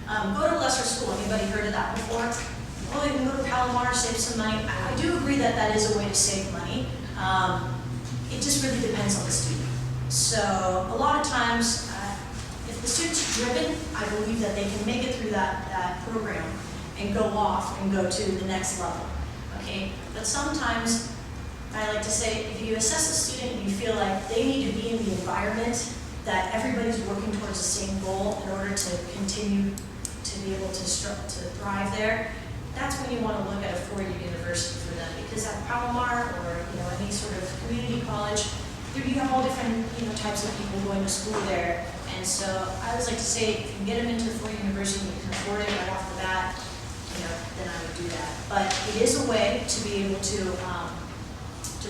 Go to a lesser school. Anybody heard of that before? Oh, you can go to Palomar, save some money. I do agree that that is a way to save money. It just really depends on the student. So a lot of times, if the student's driven, I believe that they can make it through that program and go off and go to the next level. Okay, but sometimes I like to say, if you assess a student and you feel like they need to be in the environment that everybody's working towards the same goal in order to continue to be able to thrive there, that's when you want to look at a four-year university for them. Because at Palomar or any sort of community college, you have all different types of people going to school there. And so I always like to say, if you can get them into a four-year university and you can afford it right off the bat, then I would do that. But it is a way to be able to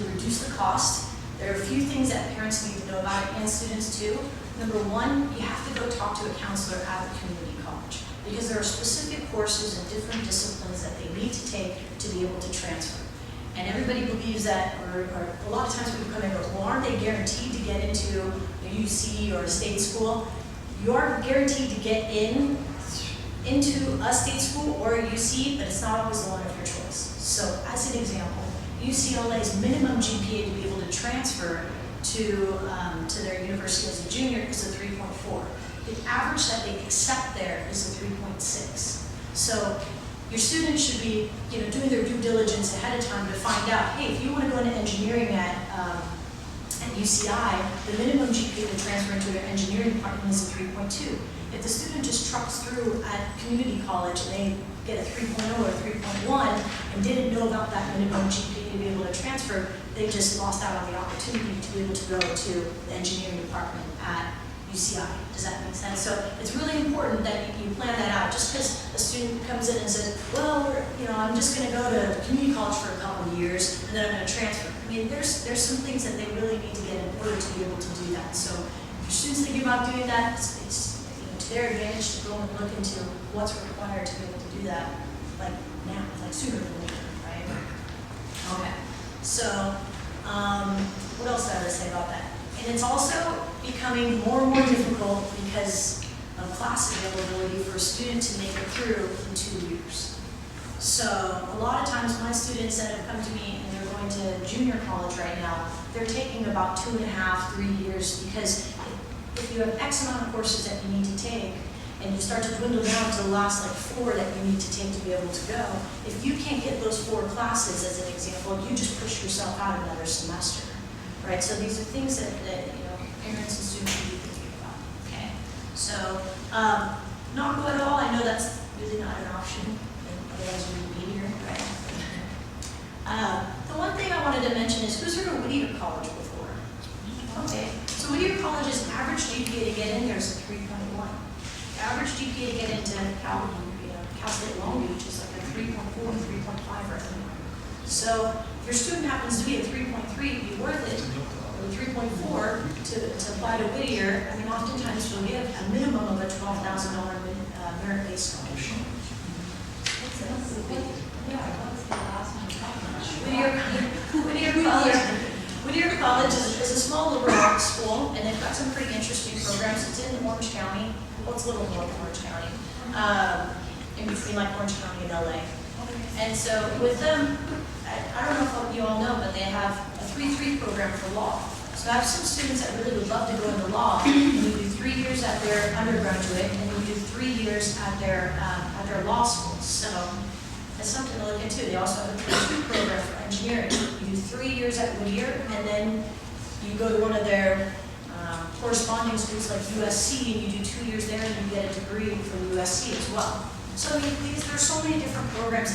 reduce the cost. There are a few things that parents need to know about it, and students too. Number one, you have to go talk to a counselor at the community college, because there are specific courses and different disciplines that they need to take to be able to transfer. And everybody believes that, or a lot of times people come in and go, well, aren't they guaranteed to get into a UC or a state school? You are guaranteed to get into a state school or a UC, but it's not always the one of your choice. So as an example, UCLA's minimum GPA to be able to transfer to their university as a junior is a 3.4. The average that they accept there is a 3.6. So your students should be doing their due diligence ahead of time to find out, hey, if you want to go into engineering at UCI, the minimum GPA to transfer into your engineering department is a 3.2. If the student just trucks through at community college and they get a 3.0 or a 3.1 and didn't know about that minimum GPA to be able to transfer, they just lost out on the opportunity to be able to go to the engineering department at UCI. Does that make sense? So it's really important that you plan that out. Just because a student comes in and says, well, I'm just going to go to community college for a couple of years and then I'm going to transfer. I mean, there's some things that they really need to get in order to be able to do that. So if your students think about doing that, it's to their advantage to go and look into what's required to be able to do that, like now, like sooner than later, right? Okay. So what else did I say about that? And it's also becoming more and more difficult because of class availability for a student to make it through in 2 years. So a lot of times my students that have come to me and they're going to junior college right now, they're taking about 2.5, 3 years, because if you have X amount of courses that you need to take and you start to dwindle down to the last 4 that you need to take to be able to go, if you can't get those 4 classes as an example, you just push yourself out another semester. Right, so these are things that parents and students should be thinking about. Okay, so not go at all. I know that's really not an option, and otherwise we would be here, right? The one thing I wanted to mention is, who's heard of Whittier College before? Okay, so Whittier College's average GPA to get in there is a 3.1. The average GPA to get into Cal State Long Beach is like a 3.4, 3.5 right now. So if your student happens to be a 3.3, it'd be worth it, or 3.4 to apply to Whittier. I mean, oftentimes you'll get a minimum of a $12,000 merit-based scholarship. Whittier College is a small liberal arts school, and they've got some pretty interesting programs. It's in Orange County. Well, it's a little north of Orange County, in between Orange County and LA. And so with them, I don't know if you all know, but they have a 3-3 program for law. So I have some students that really would love to go into law, and you do 3 years at their undergraduate, and you do 3 years at their law school. So that's something to look into. They also have a 3-2 program for engineering. You do 3 years at Whittier, and then you go to one of their corresponding schools like USC, and you do 2 years there, and you get a degree from USC as well. So there's so many different programs.